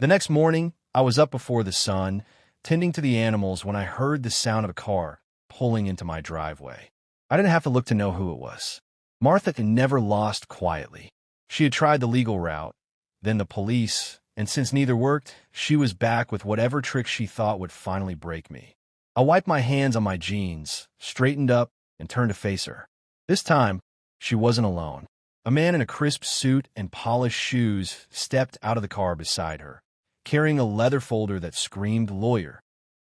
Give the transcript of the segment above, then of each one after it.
The next morning, I was up before the sun, tending to the animals when I heard the sound of a car pulling into my driveway. I didn't have to look to know who it was. Martha had never lost quietly. She had tried the legal route, then the police, and since neither worked, she was back with whatever trick she thought would finally break me. I wiped my hands on my jeans, straightened up, and turned to face her. This time, she wasn't alone. A man in a crisp suit and polished shoes stepped out of the car beside her, carrying a leather folder that screamed lawyer.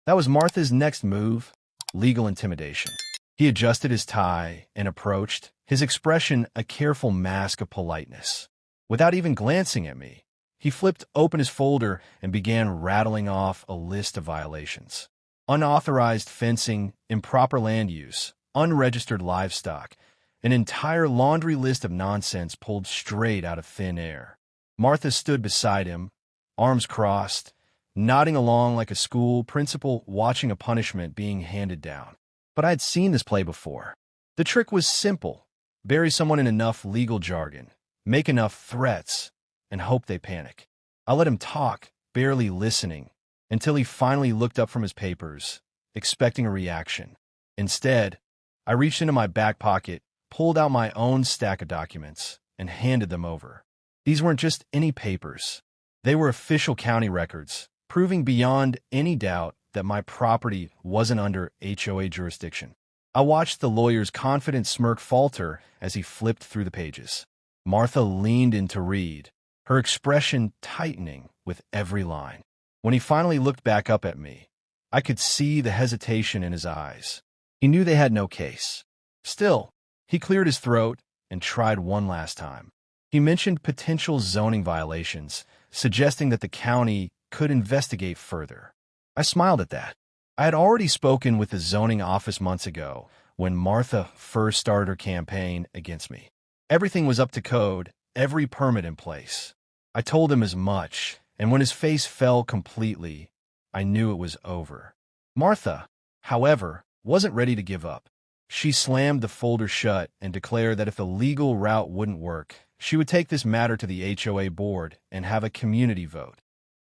That was Martha's next move, legal intimidation. He adjusted his tie and approached, his expression a careful mask of politeness. Without even glancing at me, he flipped open his folder and began rattling off a list of violations. Unauthorized fencing, improper land use, unregistered livestock, an entire laundry list of nonsense pulled straight out of thin air. Martha stood beside him, arms crossed, nodding along like a school principal watching a punishment being handed down. But I had seen this play before. The trick was simple. Bury someone in enough legal jargon, make enough threats, and hope they panic. I let him talk, barely listening, until he finally looked up from his papers, expecting a reaction. Instead, I reached into my back pocket, pulled out my own stack of documents, and handed them over. These weren't just any papers. They were official county records, proving beyond any doubt that my property wasn't under HOA jurisdiction. I watched the lawyer's confident smirk falter as he flipped through the pages. Martha leaned in to read, her expression tightening with every line. When he finally looked back up at me, I could see the hesitation in his eyes. He knew they had no case. Still, he cleared his throat and tried one last time. He mentioned potential zoning violations, suggesting that the county could investigate further. I smiled at that. I had already spoken with the zoning office months ago when Martha first started her campaign against me. Everything was up to code, every permit in place. I told him as much, and when his face fell completely, I knew it was over. Martha, however, wasn't ready to give up. She slammed the folder shut and declared that if the legal route wouldn't work, she would take this matter to the HOA board and have a community vote.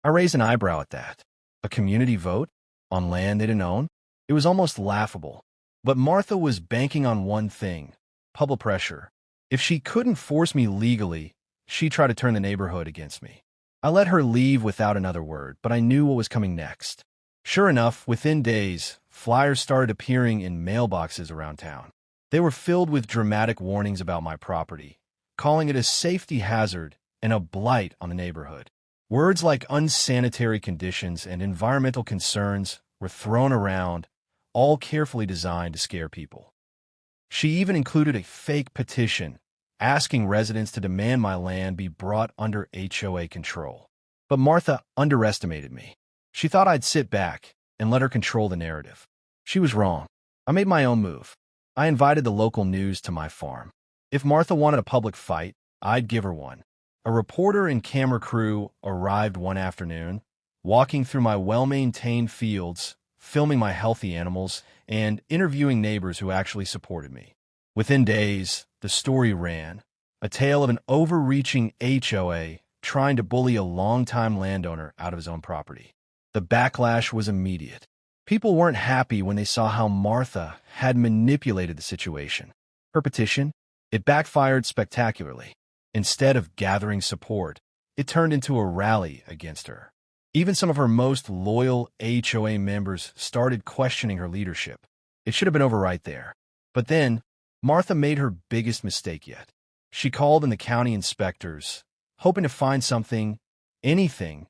I raised an eyebrow at that. A community vote? On land they didn't own? It was almost laughable. But Martha was banking on one thing, public pressure. If she couldn't force me legally, she'd try to turn the neighborhood against me. I let her leave without another word, but I knew what was coming next. Sure enough, within days, flyers started appearing in mailboxes around town. They were filled with dramatic warnings about my property, calling it a safety hazard and a blight on the neighborhood. Words like unsanitary conditions and environmental concerns were thrown around, all carefully designed to scare people. She even included a fake petition asking residents to demand my land be brought under HOA control. But Martha underestimated me. She thought I'd sit back and let her control the narrative. She was wrong. I made my own move. I invited the local news to my farm. If Martha wanted a public fight, I'd give her one. A reporter and camera crew arrived one afternoon, walking through my well-maintained fields, filming my healthy animals, and interviewing neighbors who actually supported me. Within days, the story ran, a tale of an overreaching HOA trying to bully a longtime landowner out of his own property. The backlash was immediate. People weren't happy when they saw how Martha had manipulated the situation. Her petition, it backfired spectacularly. Instead of gathering support, it turned into a rally against her. Even some of her most loyal HOA members started questioning her leadership. It should have been over right there. But then, Martha made her biggest mistake yet. She called in the county inspectors, hoping to find something, anything,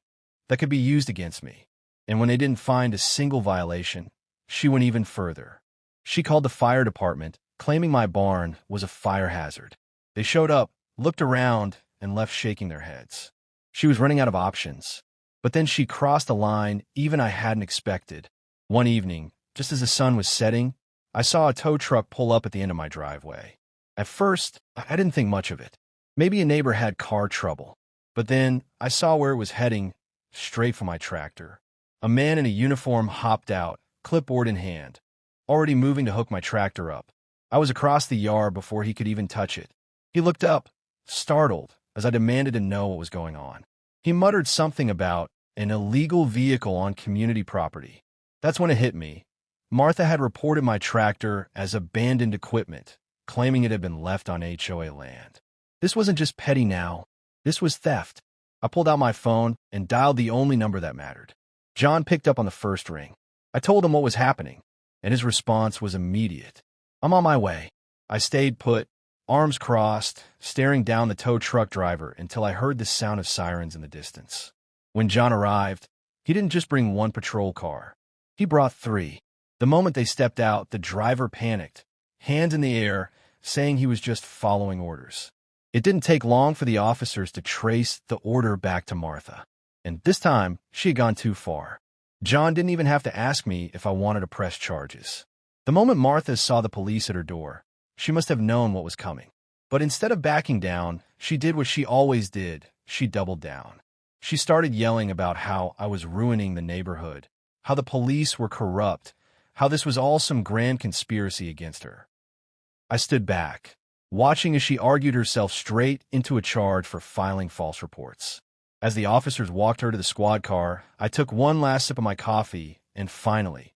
that could be used against me. And when they didn't find a single violation, she went even further. She called the fire department, claiming my barn was a fire hazard. They showed up, looked around, and left shaking their heads. She was running out of options. But then she crossed a line even I hadn't expected. One evening, just as the sun was setting, I saw a tow truck pull up at the end of my driveway. At first, I didn't think much of it. Maybe a neighbor had car trouble. But then I saw where it was heading, straight for my tractor. A man in a uniform hopped out, clipboard in hand, already moving to hook my tractor up. I was across the yard before he could even touch it. He looked up, startled, as I demanded to know what was going on. He muttered something about an illegal vehicle on community property. That's when it hit me. Martha had reported my tractor as abandoned equipment, claiming it had been left on HOA land. This wasn't just petty now. This was theft. I pulled out my phone and dialed the only number that mattered. John picked up on the first ring. I told him what was happening, and his response was immediate. "I'm on my way." I stayed put, arms crossed, staring down the tow truck driver until I heard the sound of sirens in the distance. When John arrived, he didn't just bring one patrol car. He brought 3. The moment they stepped out, the driver panicked, hands in the air, saying he was just following orders. It didn't take long for the officers to trace the order back to Martha. And this time, she had gone too far. John didn't even have to ask me if I wanted to press charges. The moment Martha saw the police at her door, she must have known what was coming. But instead of backing down, she did what she always did. She doubled down. She started yelling about how I was ruining the neighborhood, how the police were corrupt, how this was all some grand conspiracy against her. I stood back, watching as she argued herself straight into a charge for filing false reports. As the officers walked her to the squad car, I took one last sip of my coffee and finally,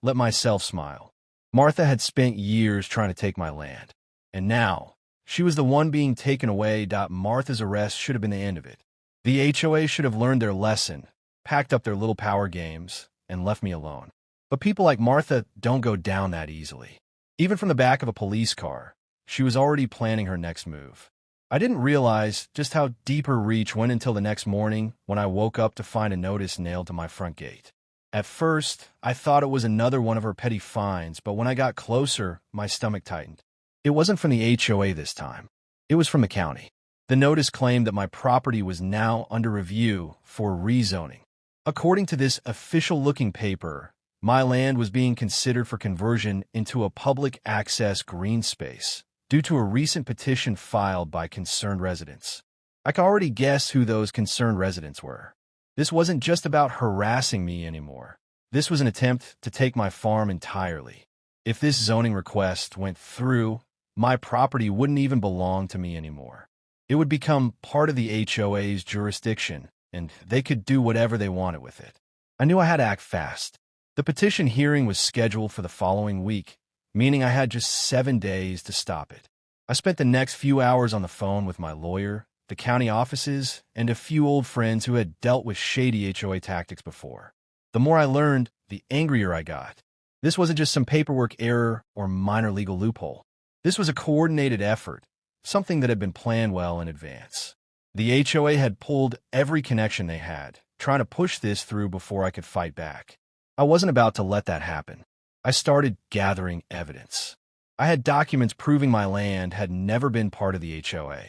let myself smile. Martha had spent years trying to take my land, and now she was the one being taken away. Martha's arrest should have been the end of it. The HOA should have learned their lesson, packed up their little power games, and left me alone. But people like Martha don't go down that easily. Even from the back of a police car, she was already planning her next move. I didn't realize just how deep her reach went until the next morning when I woke up to find a notice nailed to my front gate. At first, I thought it was another one of her petty fines, but when I got closer, my stomach tightened. It wasn't from the HOA this time. It was from the county. The notice claimed that my property was now under review for rezoning. According to this official-looking paper, my land was being considered for conversion into a public access green space due to a recent petition filed by concerned residents. I could already guess who those concerned residents were. This wasn't just about harassing me anymore. This was an attempt to take my farm entirely. If this zoning request went through, my property wouldn't even belong to me anymore. It would become part of the HOA's jurisdiction, and they could do whatever they wanted with it. I knew I had to act fast. The petition hearing was scheduled for the following week, meaning I had just 7 days to stop it. I spent the next few hours on the phone with my lawyer, the county offices, and a few old friends who had dealt with shady HOA tactics before. The more I learned, the angrier I got. This wasn't just some paperwork error or minor legal loophole. This was a coordinated effort, something that had been planned well in advance. The HOA had pulled every connection they had, trying to push this through before I could fight back. I wasn't about to let that happen. I started gathering evidence. I had documents proving my land had never been part of the HOA.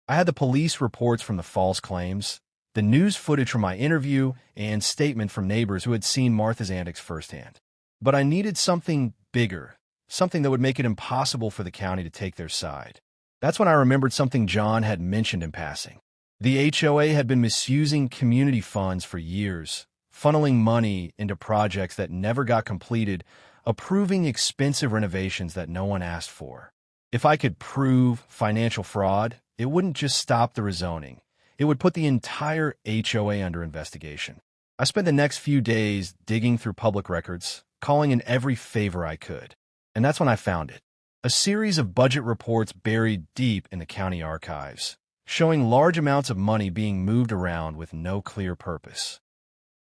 I had the police reports from the false claims, the news footage from my interview, and statement from neighbors who had seen Martha's antics firsthand. But I needed something bigger, something that would make it impossible for the county to take their side. That's when I remembered something John had mentioned in passing. The HOA had been misusing community funds for years, funneling money into projects that never got completed, approving expensive renovations that no one asked for. If I could prove financial fraud, it wouldn't just stop the rezoning. It would put the entire HOA under investigation. I spent the next few days digging through public records, calling in every favor I could. And that's when I found it. A series of budget reports buried deep in the county archives, showing large amounts of money being moved around with no clear purpose.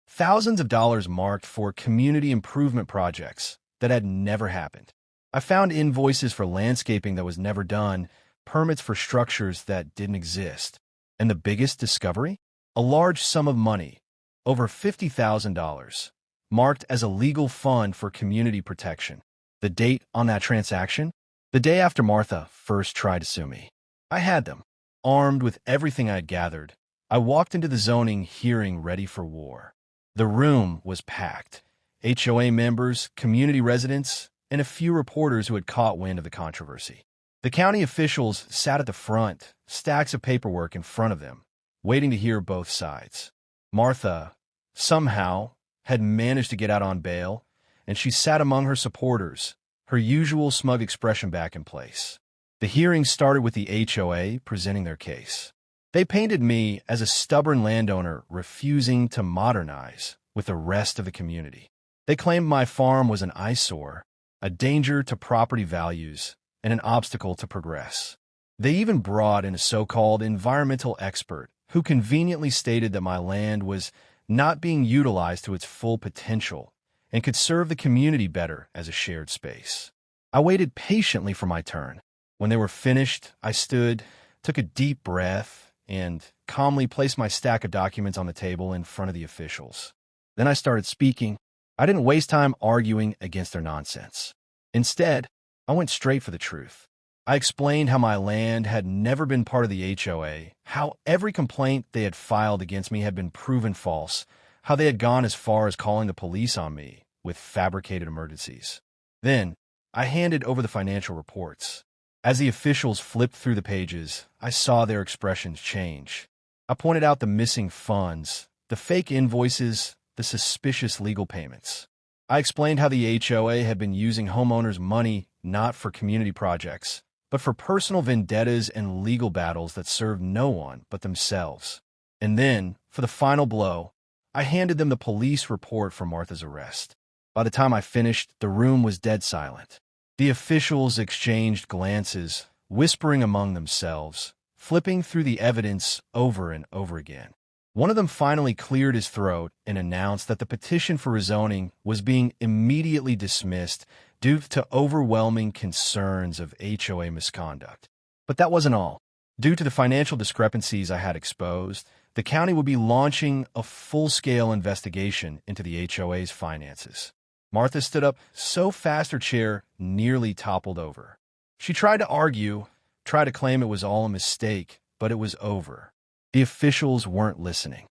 Thousands of dollars marked for community improvement projects that had never happened. I found invoices for landscaping that was never done, permits for structures that didn't exist. And the biggest discovery? A large sum of money, over $50,000, marked as a legal fund for community protection. The date on that transaction? The day after Martha first tried to sue me. I had them, armed with everything I had gathered. I walked into the zoning hearing ready for war. The room was packed. HOA members, community residents, and a few reporters who had caught wind of the controversy. The county officials sat at the front, stacks of paperwork in front of them, waiting to hear both sides. Martha, somehow, had managed to get out on bail, and she sat among her supporters, her usual smug expression back in place. The hearing started with the HOA presenting their case. They painted me as a stubborn landowner refusing to modernize with the rest of the community. They claimed my farm was an eyesore, a danger to property values, and an obstacle to progress. They even brought in a so-called environmental expert who conveniently stated that my land was not being utilized to its full potential and could serve the community better as a shared space. I waited patiently for my turn. When they were finished, I stood, took a deep breath, and calmly placed my stack of documents on the table in front of the officials. Then I started speaking. I didn't waste time arguing against their nonsense. Instead, I went straight for the truth. I explained how my land had never been part of the HOA, how every complaint they had filed against me had been proven false, how they had gone as far as calling the police on me with fabricated emergencies. Then, I handed over the financial reports. As the officials flipped through the pages, I saw their expressions change. I pointed out the missing funds, the fake invoices, the suspicious legal payments. I explained how the HOA had been using homeowners' money not for community projects, but for personal vendettas and legal battles that served no one but themselves. And then, for the final blow, I handed them the police report for Martha's arrest. By the time I finished, the room was dead silent. The officials exchanged glances, whispering among themselves, flipping through the evidence over and over again. One of them finally cleared his throat and announced that the petition for rezoning was being immediately dismissed due to overwhelming concerns of HOA misconduct. But that wasn't all. Due to the financial discrepancies I had exposed, the county would be launching a full-scale investigation into the HOA's finances. Martha stood up so fast her chair nearly toppled over. She tried to argue, tried to claim it was all a mistake, but it was over. The officials weren't listening.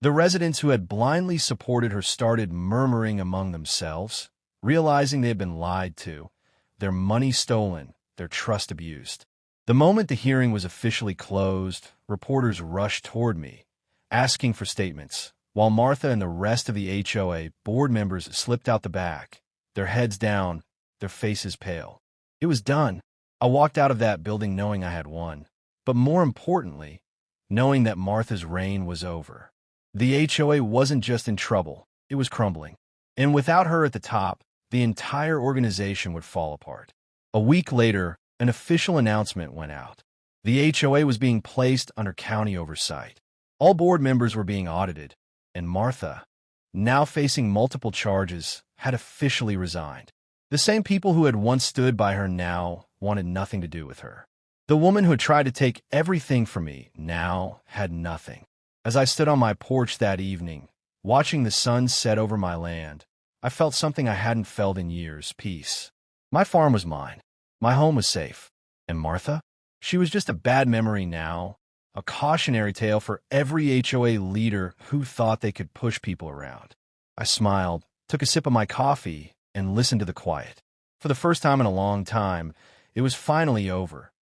The residents who had blindly supported her started murmuring among themselves, realizing they had been lied to, their money stolen, their trust abused. The moment the hearing was officially closed, reporters rushed toward me, asking for statements, while Martha and the rest of the HOA board members slipped out the back, their heads down, their faces pale. It was done. I walked out of that building knowing I had won, but more importantly, knowing that Martha's reign was over. The HOA wasn't just in trouble, it was crumbling. And without her at the top, the entire organization would fall apart. A week later, an official announcement went out. The HOA was being placed under county oversight. All board members were being audited, and Martha, now facing multiple charges, had officially resigned. The same people who had once stood by her now wanted nothing to do with her. The woman who had tried to take everything from me now had nothing. As I stood on my porch that evening, watching the sun set over my land, I felt something I hadn't felt in years: peace. My farm was mine. My home was safe. And Martha? She was just a bad memory now, a cautionary tale for every HOA leader who thought they could push people around. I smiled, took a sip of my coffee, and listened to the quiet. For the first time in a long time, it was finally over.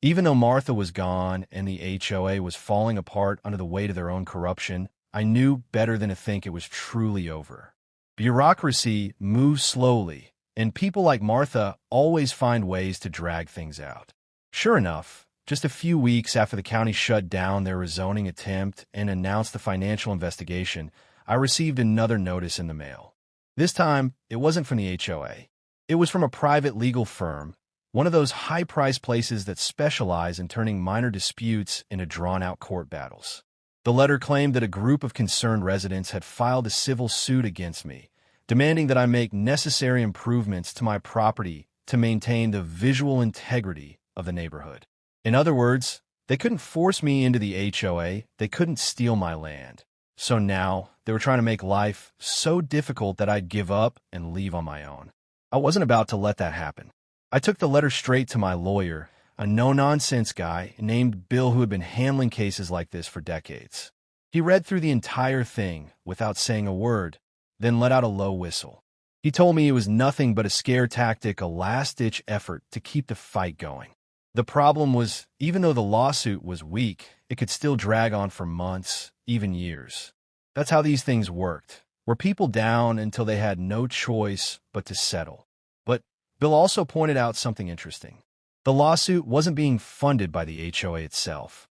Even though Martha was gone and the HOA was falling apart under the weight of their own corruption, I knew better than to think it was truly over. Bureaucracy moves slowly, and people like Martha always find ways to drag things out. Sure enough, just a few weeks after the county shut down their rezoning attempt and announced the financial investigation, I received another notice in the mail. This time, it wasn't from the HOA. It was from a private legal firm, one of those high-priced places that specialize in turning minor disputes into drawn-out court battles. The letter claimed that a group of concerned residents had filed a civil suit against me, demanding that I make necessary improvements to my property to maintain the visual integrity of the neighborhood. In other words, they couldn't force me into the HOA, they couldn't steal my land. So now, they were trying to make life so difficult that I'd give up and leave on my own. I wasn't about to let that happen. I took the letter straight to my lawyer, a no-nonsense guy named Bill who had been handling cases like this for decades. He read through the entire thing without saying a word, then let out a low whistle. He told me it was nothing but a scare tactic, a last-ditch effort to keep the fight going. The problem was, even though the lawsuit was weak, it could still drag on for months, even years. That's how these things worked, were people down until they had no choice but to settle. But Bill also pointed out something interesting. The lawsuit wasn't being funded by the HOA itself.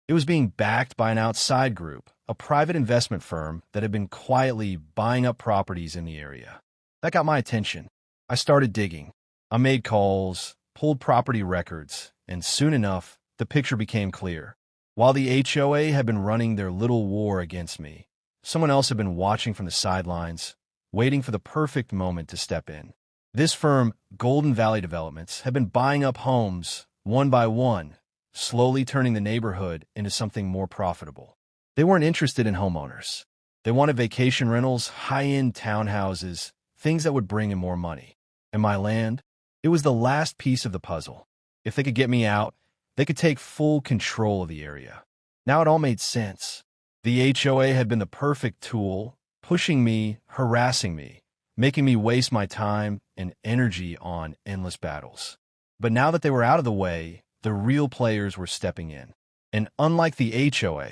It It was being backed by an outside group, a private investment firm that had been quietly buying up properties in the area. That got my attention. I started digging. I made calls, pulled property records, and soon enough, the picture became clear. While the HOA had been running their little war against me, someone else had been watching from the sidelines, waiting for the perfect moment to step in. This firm, Golden Valley Developments, had been buying up homes one by one, slowly turning the neighborhood into something more profitable. They weren't interested in homeowners. They wanted vacation rentals, high-end townhouses, things that would bring in more money. And my land? It was the last piece of the puzzle. If they could get me out, they could take full control of the area. Now it all made sense. The HOA had been the perfect tool, pushing me, harassing me, making me waste my time and energy on endless battles. But now that they were out of the way, the real players were stepping in. And unlike the HOA,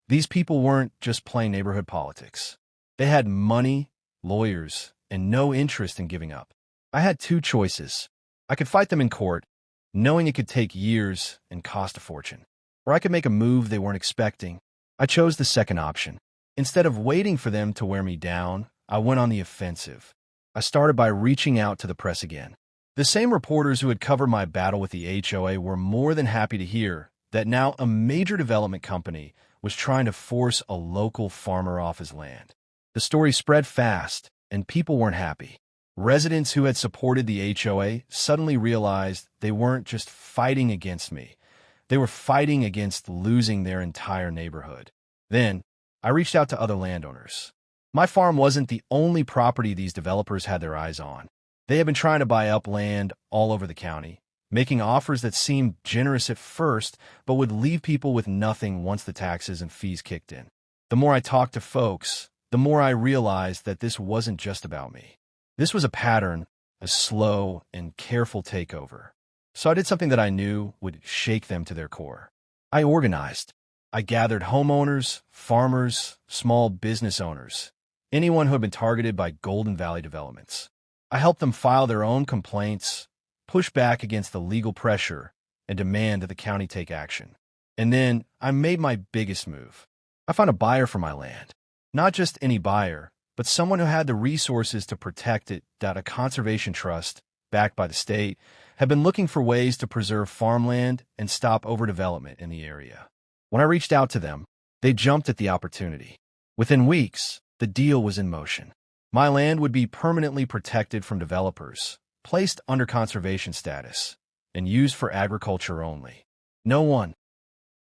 these people weren't just playing neighborhood politics. They had money, lawyers, and no interest in giving up. I had two choices. I could fight them in court, knowing it could take years and cost a fortune. Or I could make a move they weren't expecting. I chose the second option. Instead of waiting for them to wear me down, I went on the offensive. I started by reaching out to the press again. The same reporters who had covered my battle with the HOA were more than happy to hear that now a major development company was trying to force a local farmer off his land. The story spread fast, and people weren't happy. Residents who had supported the HOA suddenly realized they weren't just fighting against me. They were fighting against losing their entire neighborhood. Then, I reached out to other landowners. My farm wasn't the only property these developers had their eyes on. They had been trying to buy up land all over the county, making offers that seemed generous at first, but would leave people with nothing once the taxes and fees kicked in. The more I talked to folks, the more I realized that this wasn't just about me. This was a pattern, a slow and careful takeover. So I did something that I knew would shake them to their core. I organized. I gathered homeowners, farmers, small business owners, anyone who had been targeted by Golden Valley Developments. I helped them file their own complaints, push back against the legal pressure, and demand that the county take action. And then I made my biggest move. I found a buyer for my land. Not just any buyer, but someone who had the resources to protect it. A conservation trust, backed by the state, had been looking for ways to preserve farmland and stop overdevelopment in the area. When I reached out to them, they jumped at the opportunity. Within weeks, the deal was in motion. My land would be permanently protected from developers, placed under conservation status, and used for agriculture only. No one,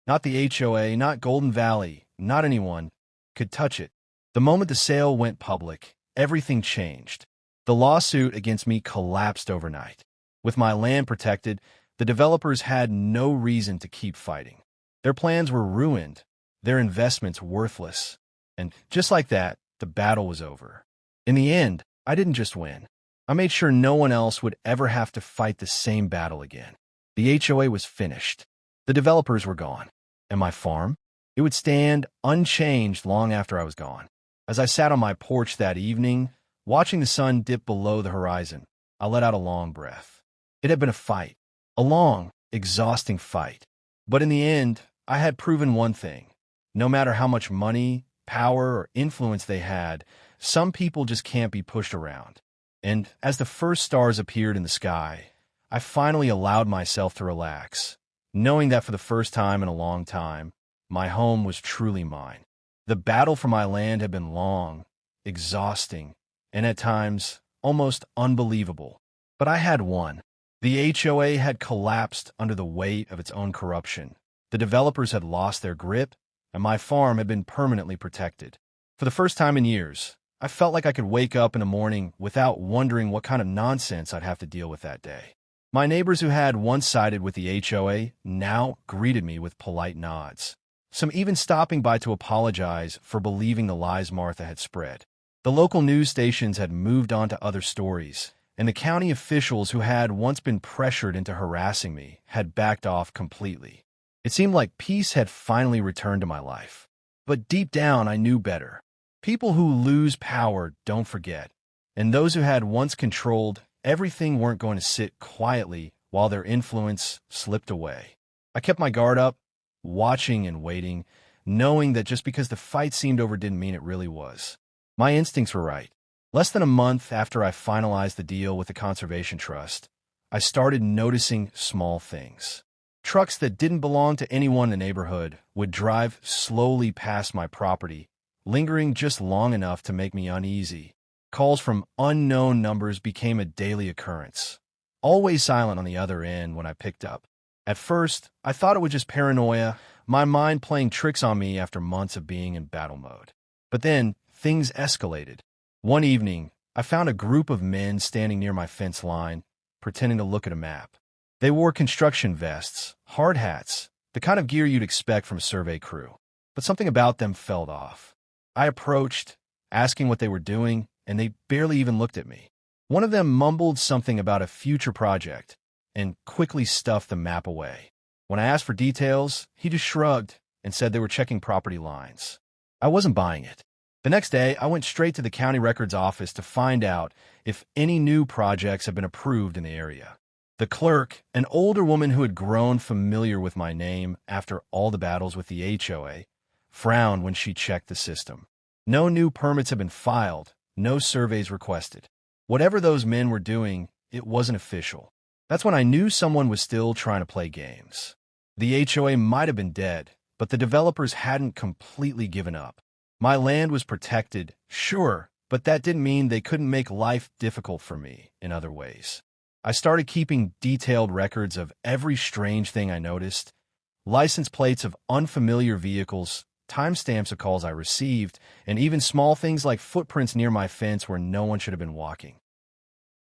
not the HOA, not Golden Valley, not anyone, could touch it. The moment the sale went public, everything changed. The lawsuit against me collapsed overnight. With my land protected, the developers had no reason to keep fighting. Their plans were ruined, their investments worthless. And just like that, the battle was over. In the end, I didn't just win. I made sure no one else would ever have to fight the same battle again. The HOA was finished. The developers were gone. And my farm? It would stand unchanged long after I was gone. As I sat on my porch that evening, watching the sun dip below the horizon, I let out a long breath. It had been a fight, a long, exhausting fight. But in the end, I had proven one thing. No matter how much money, power, or influence they had, some people just can't be pushed around. And as the first stars appeared in the sky, I finally allowed myself to relax, knowing that for the first time in a long time, my home was truly mine. The battle for my land had been long, exhausting, and at times almost unbelievable. But I had won. The HOA had collapsed under the weight of its own corruption. The developers had lost their grip, and my farm had been permanently protected. For the first time in years, I felt like I could wake up in the morning without wondering what kind of nonsense I'd have to deal with that day. My neighbors who had once sided with the HOA now greeted me with polite nods, some even stopping by to apologize for believing the lies Martha had spread. The local news stations had moved on to other stories, and the county officials who had once been pressured into harassing me had backed off completely. It seemed like peace had finally returned to my life. But deep down, I knew better. People who lose power don't forget, and those who had once controlled everything weren't going to sit quietly while their influence slipped away. I kept my guard up, watching and waiting, knowing that just because the fight seemed over didn't mean it really was. My instincts were right. Less than a month after I finalized the deal with the Conservation Trust, I started noticing small things. Trucks that didn't belong to anyone in the neighborhood would drive slowly past my property, lingering just long enough to make me uneasy. Calls from unknown numbers became a daily occurrence, always silent on the other end when I picked up. At first, I thought it was just paranoia, my mind playing tricks on me after months of being in battle mode. But then, things escalated. One evening, I found a group of men standing near my fence line, pretending to look at a map. They wore construction vests, hard hats, the kind of gear you'd expect from a survey crew. But something about them felt off. I approached, asking what they were doing, and they barely even looked at me. One of them mumbled something about a future project and quickly stuffed the map away. When I asked for details, he just shrugged and said they were checking property lines. I wasn't buying it. The next day, I went straight to the county records office to find out if any new projects had been approved in the area. The clerk, an older woman who had grown familiar with my name after all the battles with the HOA, frowned when she checked the system. No new permits had been filed, no surveys requested. Whatever those men were doing, it wasn't official. That's when I knew someone was still trying to play games. The HOA might have been dead, but the developers hadn't completely given up. My land was protected, sure, but that didn't mean they couldn't make life difficult for me in other ways. I started keeping detailed records of every strange thing I noticed, license plates of unfamiliar vehicles, timestamps of calls I received, and even small things like footprints near my fence where no one should have been walking.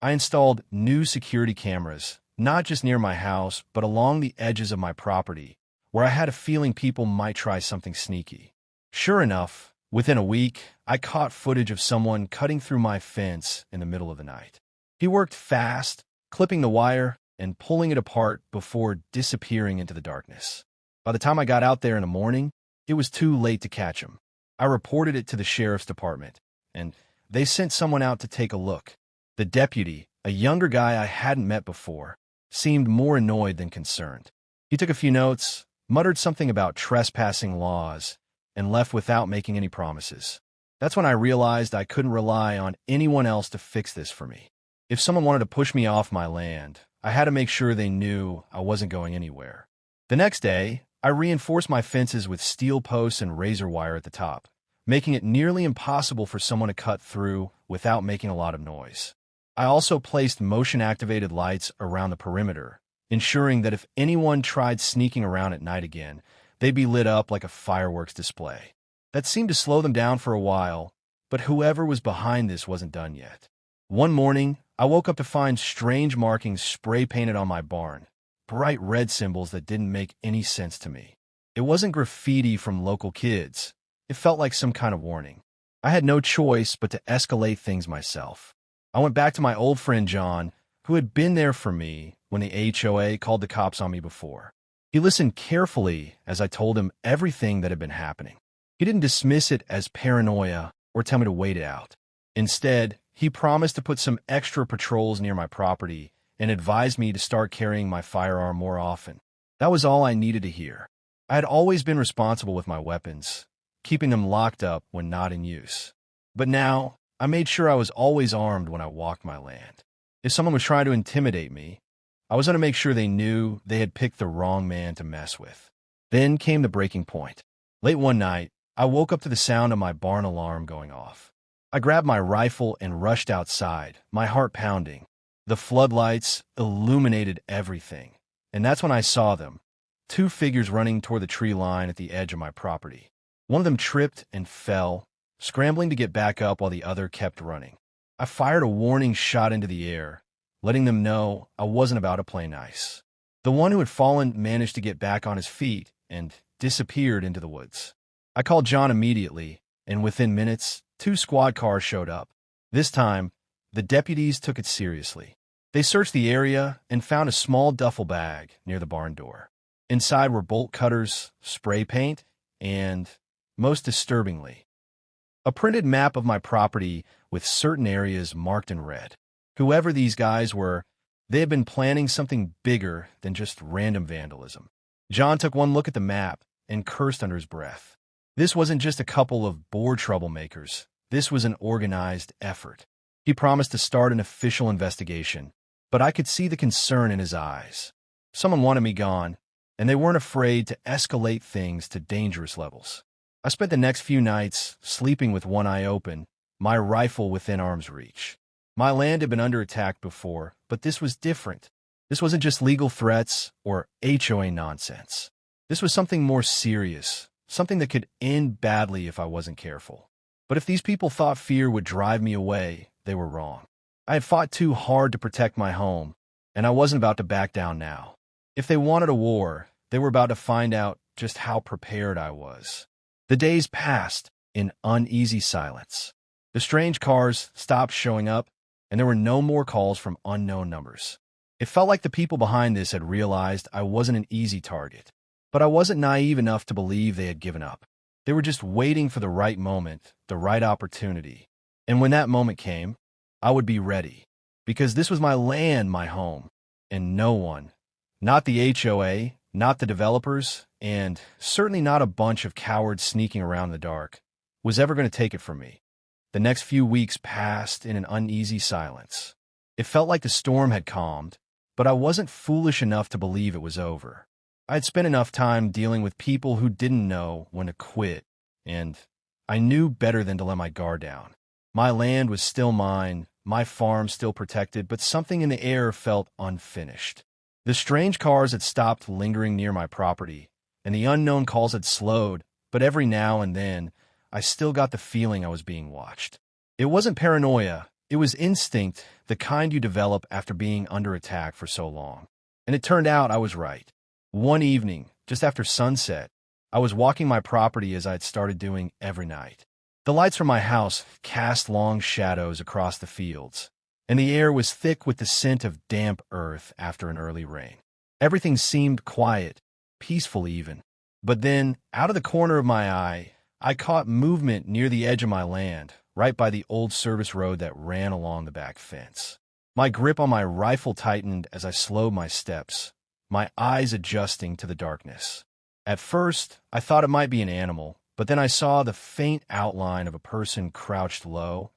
I installed new security cameras, not just near my house, but along the edges of my property, where I had a feeling people might try something sneaky. Sure enough, within a week, I caught footage of someone cutting through my fence in the middle of the night. He worked fast, clipping the wire and pulling it apart before disappearing into the darkness. By the time I got out there in the morning, it was too late to catch him. I reported it to the sheriff's department, and they sent someone out to take a look. The deputy, a younger guy I hadn't met before, seemed more annoyed than concerned. He took a few notes, muttered something about trespassing laws, and left without making any promises. That's when I realized I couldn't rely on anyone else to fix this for me. If someone wanted to push me off my land, I had to make sure they knew I wasn't going anywhere. The next day, I reinforced my fences with steel posts and razor wire at the top, making it nearly impossible for someone to cut through without making a lot of noise. I also placed motion-activated lights around the perimeter, ensuring that if anyone tried sneaking around at night again, they'd be lit up like a fireworks display. That seemed to slow them down for a while, but whoever was behind this wasn't done yet. One morning, I woke up to find strange markings spray-painted on my barn, bright red symbols that didn't make any sense to me. It wasn't graffiti from local kids. It felt like some kind of warning. I had no choice but to escalate things myself. I went back to my old friend John, who had been there for me when the HOA called the cops on me before. He listened carefully as I told him everything that had been happening. He didn't dismiss it as paranoia or tell me to wait it out. Instead, he promised to put some extra patrols near my property and advised me to start carrying my firearm more often. That was all I needed to hear. I had always been responsible with my weapons, keeping them locked up when not in use. But now, I made sure I was always armed when I walked my land. If someone was trying to intimidate me, I was going to make sure they knew they had picked the wrong man to mess with. Then came the breaking point. Late one night, I woke up to the sound of my barn alarm going off. I grabbed my rifle and rushed outside, my heart pounding. The floodlights illuminated everything, and that's when I saw them, two figures running toward the tree line at the edge of my property. One of them tripped and fell, scrambling to get back up while the other kept running. I fired a warning shot into the air, letting them know I wasn't about to play nice. The one who had fallen managed to get back on his feet and disappeared into the woods. I called John immediately, and within minutes, 2 squad cars showed up. This time, the deputies took it seriously. They searched the area and found a small duffel bag near the barn door. Inside were bolt cutters, spray paint, and, most disturbingly, a printed map of my property with certain areas marked in red. Whoever these guys were, they had been planning something bigger than just random vandalism. John took one look at the map and cursed under his breath. This wasn't just a couple of bored troublemakers. This was an organized effort. He promised to start an official investigation, but I could see the concern in his eyes. Someone wanted me gone, and they weren't afraid to escalate things to dangerous levels. I spent the next few nights sleeping with one eye open, my rifle within arm's reach. My land had been under attack before, but this was different. This wasn't just legal threats or HOA nonsense. This was something more serious, something that could end badly if I wasn't careful. But if these people thought fear would drive me away, they were wrong. I had fought too hard to protect my home, and I wasn't about to back down now. If they wanted a war, they were about to find out just how prepared I was. The days passed in uneasy silence. The strange cars stopped showing up, and there were no more calls from unknown numbers. It felt like the people behind this had realized I wasn't an easy target, but I wasn't naive enough to believe they had given up. They were just waiting for the right moment, the right opportunity. And when that moment came, I would be ready, because this was my land, my home, and no one, not the HOA, not the developers, and certainly not a bunch of cowards sneaking around in the dark, was ever going to take it from me. The next few weeks passed in an uneasy silence. It felt like the storm had calmed, but I wasn't foolish enough to believe it was over. I had spent enough time dealing with people who didn't know when to quit, and I knew better than to let my guard down. My land was still mine, my farm still protected, but something in the air felt unfinished. The strange cars had stopped lingering near my property, and the unknown calls had slowed, but every now and then, I still got the feeling I was being watched. It wasn't paranoia, it was instinct, the kind you develop after being under attack for so long. And it turned out I was right. One evening, just after sunset, I was walking my property as I had started doing every night. The lights from my house cast long shadows across the fields, and the air was thick with the scent of damp earth after an early rain. Everything seemed quiet, peaceful even. But then, out of the corner of my eye, I caught movement near the edge of my land, right by the old service road that ran along the back fence. My grip on my rifle tightened as I slowed my steps, my eyes adjusting to the darkness. At first, I thought it might be an animal, but then I saw the faint outline of a person crouched low,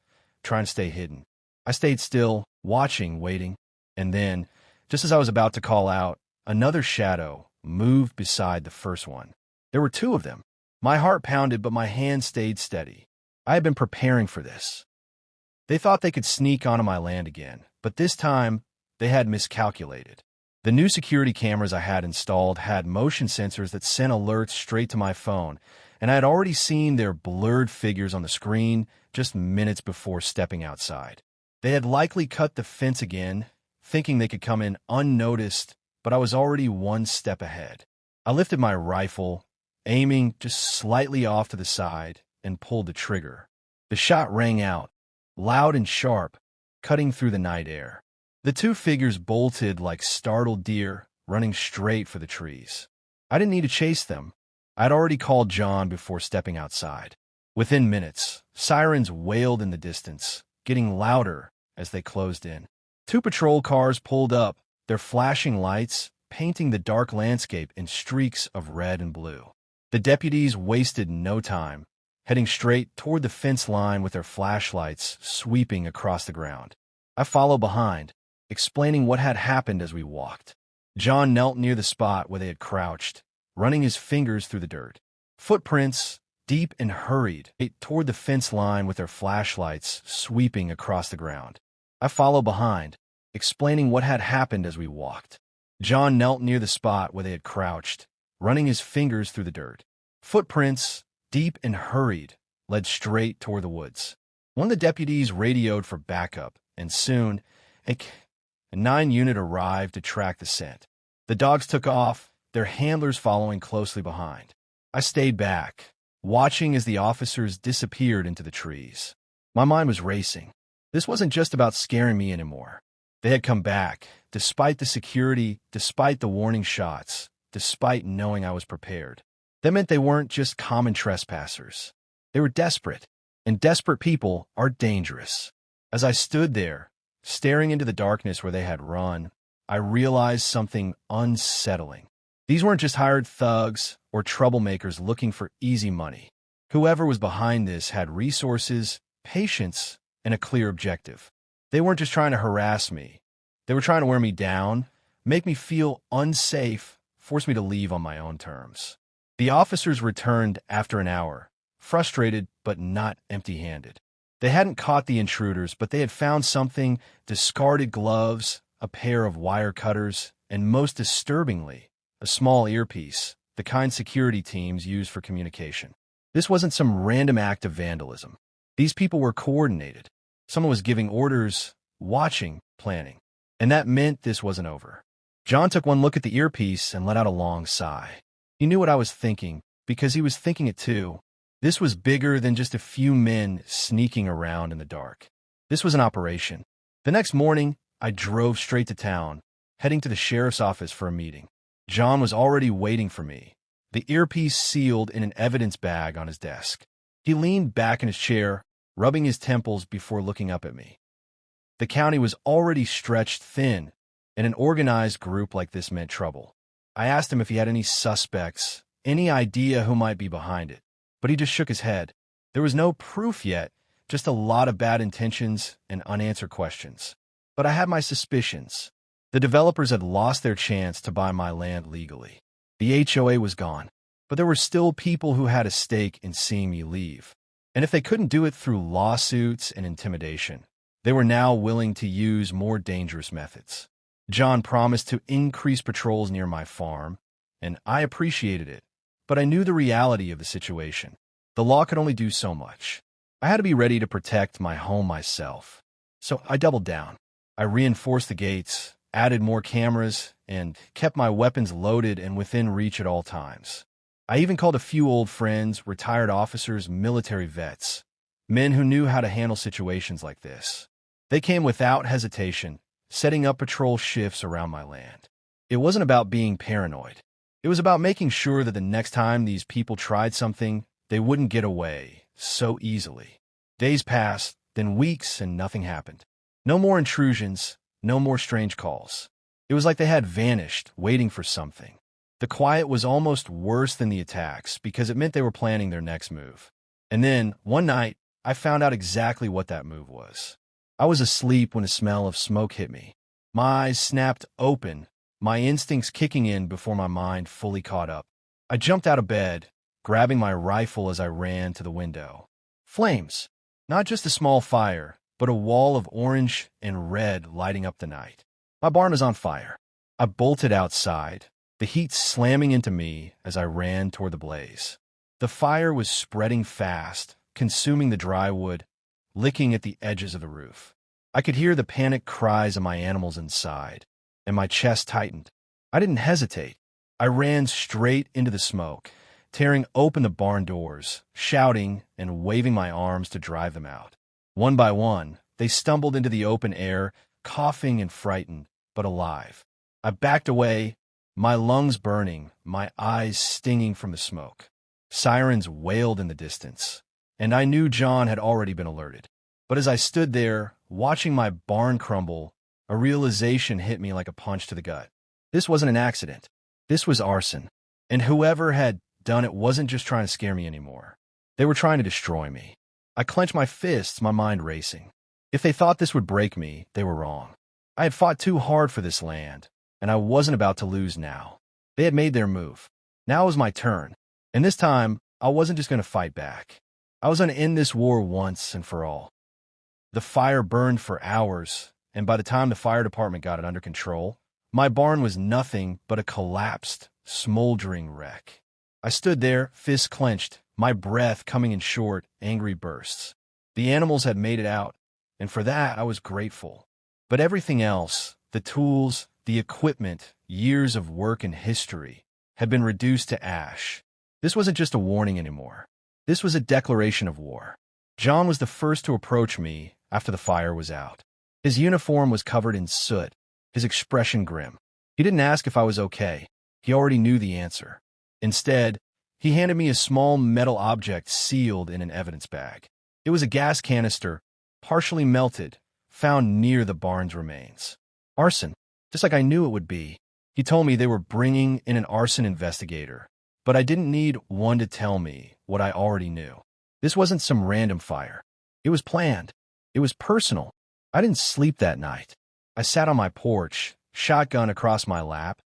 trying to stay hidden. I stayed still, watching, waiting, and then, just as I was about to call out, another shadow moved beside the first one. There were two of them. My heart pounded, but my hand stayed steady. I had been preparing for this. They thought they could sneak onto my land again, but this time, they had miscalculated. The new security cameras I had installed had motion sensors that sent alerts straight to my phone, and I had already seen their blurred figures on the screen just minutes before stepping outside. They had likely cut the fence again, thinking they could come in unnoticed, but I was already one step ahead. I lifted my rifle, aiming just slightly off to the side, and pulled the trigger. The shot rang out, loud and sharp, cutting through the night air. The two figures bolted like startled deer, running straight for the trees. I didn't need to chase them. I'd already called John before stepping outside. Within minutes, sirens wailed in the distance, getting louder as they closed in. Two patrol cars pulled up, their flashing lights painting the dark landscape in streaks of red and blue. The deputies wasted no time, heading straight toward the fence line with their flashlights sweeping across the ground. I followed behind, explaining what had happened as we walked. John knelt near the spot where they had crouched, running his fingers through the dirt. Footprints, deep and hurried, toward the fence line with their flashlights sweeping across the ground. I followed behind, explaining what had happened as we walked. John knelt near the spot where they had crouched, running his fingers through the dirt. Footprints, deep and hurried, led straight toward the woods. One of the deputies radioed for backup, and soon, a 9-unit arrived to track the scent. The dogs took off, their handlers following closely behind. I stayed back, watching as the officers disappeared into the trees. My mind was racing. This wasn't just about scaring me anymore. They had come back, despite the security, despite the warning shots, despite knowing I was prepared. That meant they weren't just common trespassers. They were desperate, and desperate people are dangerous. As I stood there, staring into the darkness where they had run, I realized something unsettling. These weren't just hired thugs or troublemakers looking for easy money. Whoever was behind this had resources, patience, and a clear objective. They weren't just trying to harass me. They were trying to wear me down, make me feel unsafe, force me to leave on my own terms. The officers returned after an hour, frustrated but not empty-handed. They hadn't caught the intruders, but they had found something: discarded gloves, a pair of wire cutters, and most disturbingly, a small earpiece, the kind security teams use for communication. This wasn't some random act of vandalism. These people were coordinated. Someone was giving orders, watching, planning. And that meant this wasn't over. John took one look at the earpiece and let out a long sigh. He knew what I was thinking, because he was thinking it too. This was bigger than just a few men sneaking around in the dark. This was an operation. The next morning, I drove straight to town, heading to the sheriff's office for a meeting. John was already waiting for me, the earpiece sealed in an evidence bag on his desk. He leaned back in his chair, rubbing his temples before looking up at me. The county was already stretched thin, and an organized group like this meant trouble. I asked him if he had any suspects, any idea who might be behind it, but he just shook his head. There was no proof yet, just a lot of bad intentions and unanswered questions. But I had my suspicions. The developers had lost their chance to buy my land legally. The HOA was gone, but there were still people who had a stake in seeing me leave. And if they couldn't do it through lawsuits and intimidation, they were now willing to use more dangerous methods. John promised to increase patrols near my farm, and I appreciated it, but I knew the reality of the situation. The law could only do so much. I had to be ready to protect my home myself. So I doubled down. I reinforced the gates, added more cameras, and kept my weapons loaded and within reach at all times. I even called a few old friends, retired officers, military vets, men who knew how to handle situations like this. They came without hesitation, setting up patrol shifts around my land. It wasn't about being paranoid. It was about making sure that the next time these people tried something, they wouldn't get away so easily. Days passed, then weeks, and nothing happened. No more intrusions, no more strange calls. It was like they had vanished, waiting for something. The quiet was almost worse than the attacks because it meant they were planning their next move. And then, one night, I found out exactly what that move was. I was asleep when a smell of smoke hit me. My eyes snapped open, my instincts kicking in before my mind fully caught up. I jumped out of bed, grabbing my rifle as I ran to the window. Flames! Not just a small fire, but a wall of orange and red lighting up the night. My barn was on fire. I bolted outside, the heat slamming into me as I ran toward the blaze. The fire was spreading fast, consuming the dry wood, licking at the edges of the roof. I could hear the panicked cries of my animals inside, and my chest tightened. I didn't hesitate. I ran straight into the smoke, tearing open the barn doors, shouting and waving my arms to drive them out. One by one, they stumbled into the open air, coughing and frightened, but alive. I backed away, my lungs burning, my eyes stinging from the smoke. Sirens wailed in the distance, and I knew John had already been alerted. But as I stood there, watching my barn crumble, a realization hit me like a punch to the gut. This wasn't an accident. This was arson. And whoever had done it wasn't just trying to scare me anymore. They were trying to destroy me. I clenched my fists, my mind racing. If they thought this would break me, they were wrong. I had fought too hard for this land, and I wasn't about to lose now. They had made their move. Now it was my turn. And this time, I wasn't just going to fight back. I was going to end this war once and for all. The fire burned for hours, and by the time the fire department got it under control, my barn was nothing but a collapsed, smoldering wreck. I stood there, fists clenched, my breath coming in short, angry bursts. The animals had made it out, and for that I was grateful. But everything else, the tools, the equipment, years of work and history, had been reduced to ash. This wasn't just a warning anymore. This was a declaration of war. John was the first to approach me after the fire was out. His uniform was covered in soot, his expression grim. He didn't ask if I was okay. He already knew the answer. Instead, he handed me a small metal object sealed in an evidence bag. It was a gas canister, partially melted, found near the barn's remains. Arson, just like I knew it would be. He told me they were bringing in an arson investigator, but I didn't need one to tell me what I already knew. This wasn't some random fire. It was planned. It was personal. I didn't sleep that night. I sat on my porch, shotgun across my lap,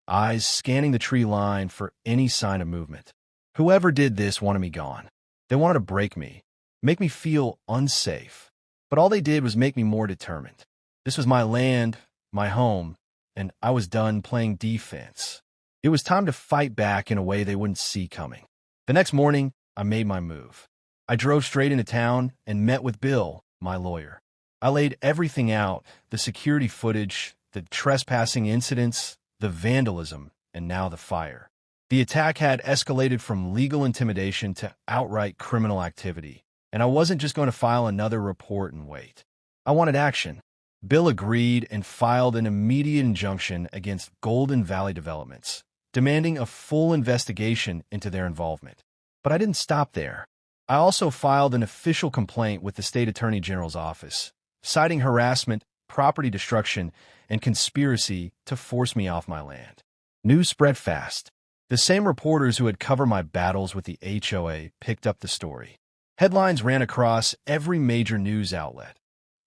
eyes scanning the tree line for any sign of movement. Whoever did this wanted me gone. They wanted to break me, make me feel unsafe. But all they did was make me more determined. This was my land, my home, and I was done playing defense. It was time to fight back in a way they wouldn't see coming. The next morning, I made my move. I drove straight into town and met with Bill, my lawyer. I laid everything out, the security footage, the trespassing incidents, the vandalism, and now the fire. The attack had escalated from legal intimidation to outright criminal activity, and I wasn't just going to file another report and wait. I wanted action. Bill agreed and filed an immediate injunction against Golden Valley Developments, demanding a full investigation into their involvement. But I didn't stop there. I also filed an official complaint with the State Attorney General's office, citing harassment, property destruction, and conspiracy to force me off my land. News spread fast. The same reporters who had covered my battles with the HOA picked up the story. Headlines ran across every major news outlet.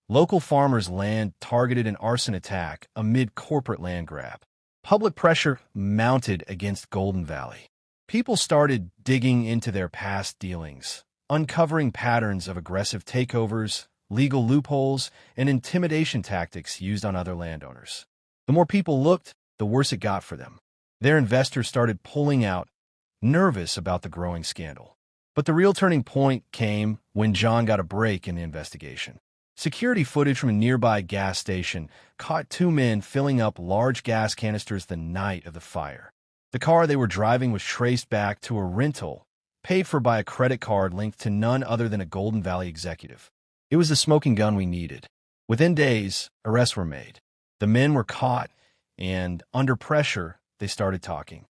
Local farmers' land targeted an arson attack amid corporate land grab. Public pressure mounted against Golden Valley. People started digging into their past dealings, uncovering patterns of aggressive takeovers, legal loopholes, and intimidation tactics used on other landowners. The more people looked, the worse it got for them. Their investors started pulling out, nervous about the growing scandal. But the real turning point came when John got a break in the investigation. Security footage from a nearby gas station caught two men filling up large gas canisters the night of the fire. The car they were driving was traced back to a rental, paid for by a credit card linked to none other than a Golden Valley executive. It was the smoking gun we needed. Within days, arrests were made. The men were caught, and under pressure, they started talking.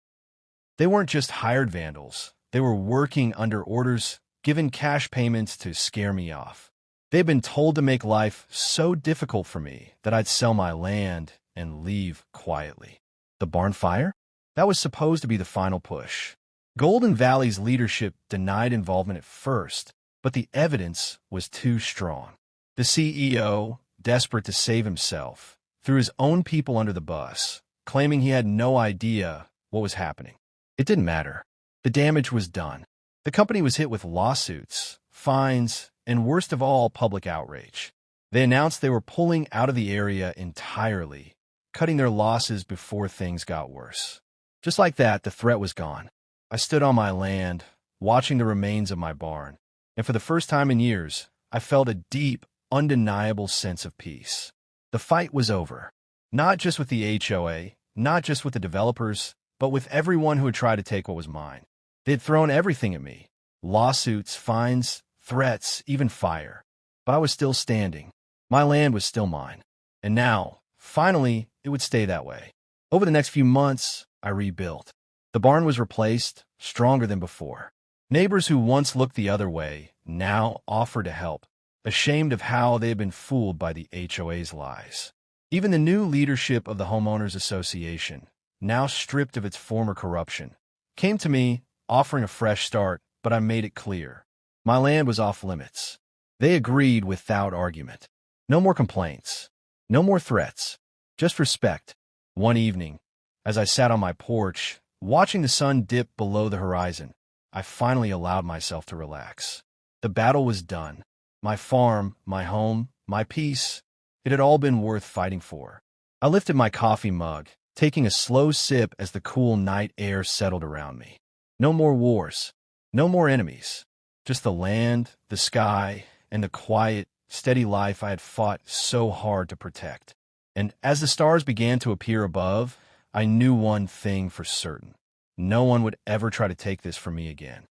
They weren't just hired vandals. They were working under orders, given cash payments to scare me off. They'd been told to make life so difficult for me that I'd sell my land and leave quietly. The barn fire? That was supposed to be the final push. Golden Valley's leadership denied involvement at first, but the evidence was too strong. The CEO, desperate to save himself, threw his own people under the bus, claiming he had no idea what was happening. It didn't matter. The damage was done. The company was hit with lawsuits, fines, and worst of all, public outrage. They announced they were pulling out of the area entirely, cutting their losses before things got worse. Just like that, the threat was gone. I stood on my land, watching the remains of my barn, and for the first time in years, I felt a deep, undeniable sense of peace. The fight was over. Not just with the HOA, not just with the developers, but with everyone who had tried to take what was mine. They had thrown everything at me. Lawsuits, fines, threats, even fire. But I was still standing. My land was still mine. And now, finally, it would stay that way. Over the next few months, I rebuilt. The barn was replaced, stronger than before. Neighbors who once looked the other way now offered to help, ashamed of how they had been fooled by the HOA's lies. Even the new leadership of the Homeowners Association, now stripped of its former corruption, came to me offering a fresh start, but I made it clear. My land was off limits. They agreed without argument. No more complaints. No more threats. Just respect. One evening, as I sat on my porch, watching the sun dip below the horizon, I finally allowed myself to relax. The battle was done. My farm, my home, my peace, it had all been worth fighting for. I lifted my coffee mug, taking a slow sip as the cool night air settled around me. No more wars. No more enemies. Just the land, the sky, and the quiet, steady life I had fought so hard to protect. And as the stars began to appear above, I knew one thing for certain. No one would ever try to take this from me again.